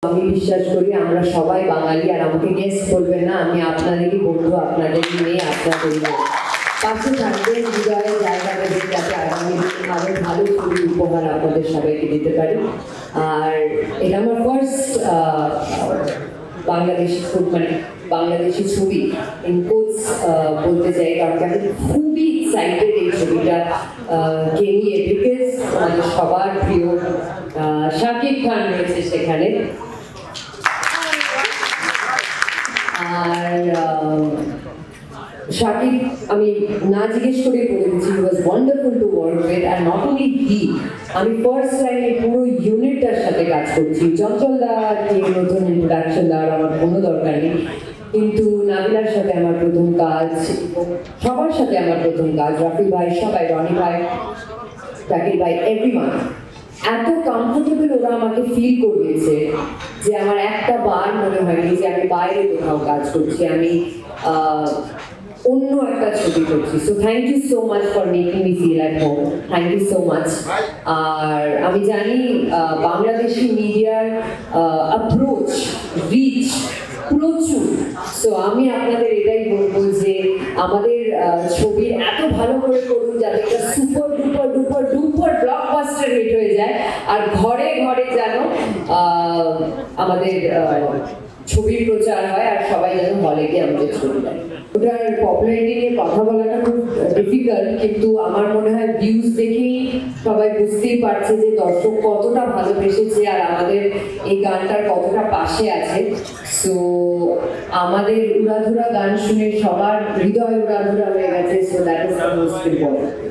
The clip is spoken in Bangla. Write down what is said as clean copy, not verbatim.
আমি বিশ্বাস করি আমরা সবাই বাঙালি, আর আমাকে গেস্ট বলবেন না, আমি আপনাদেরই বন্ধু, আপনাদেরই মেয়ে, আপনাদেরই পাশে থাকবেন, হৃদয়ে জায়গা দেবেন যাতে আগামী দিন আরো ভালো ছবি উপহার আপনাদের সবাইকে দিতে পারি। আর এটা আমার ফার্স্ট বাংলাদেশি বাংলাদেশি ছবি ইনকোটস বলতে চাই, কারণ আমি খুবই এক্সাইটেড এই ছবিটা কে নিয়ে, বিকজ আমাদের সবার প্রিয় শাকিব খান রয়েছে সেখানে। আর শাকিব আমি না জিজ্ঞেস করে বলে দিচ্ছি, he was wonderful to work with, আর নট অনলি হি, আমি ফার্স্ট টাইমে পুরো ইউনিটটার সাথে কাজ করছি। চঞ্চল দাকে নতুন ইন্ট্রোডাকশন দেওয়ার আমার কোনো দরকার নেই, কিন্তু নাবিলার সাথে আমার প্রথম কাজ, সবার সাথে আমার প্রথম কাজ, রাফি ভাই, সবাই, রনি ভাই, জাকির ভাই, এভরিওয়ান এত কমফোর্টেবল ওরা আমাকে ফিল করিয়েছে যে আমার একটা বার মনে হয়নি যে আমি বাইরে কোথাও কাজ করছি, আমি অন্য একটা ছবি করছি। So thank you so much for making me feel at home, thank you so much. আর আমি জানি বাংলাদেশি মিডিয়ার অ্যাপ্রোচ, রিচ প্রচুর, সো আমি আপনাদের এটাই বলবো যে আমাদের ছবি এত ভালো করে করুন যাতে এটা super duper duper duper blockbuster hit হয়ে যায়, আর ঘরে ঘরে যেন আমাদের ছবির প্রচার হয়, আর সবাই যেন হলে গিয়ে আমাদের ছবি দেয়। ওটার পপুলারিটি নিয়ে কথা বলাটা খুব ডিফিকাল্ট, কিন্তু আমার মনে হয় ভিউজ দেখেই সবাই বুঝতেই পারছে যে দর্শক কতটা ভালোবেসেছে আর আমাদের এই গানটার কতটা পাশে আছে। সো আমাদের উড়াধুরা গান শুনে সবার হৃদয় উড়াধুরা হয়ে গেছে, so that is the most important.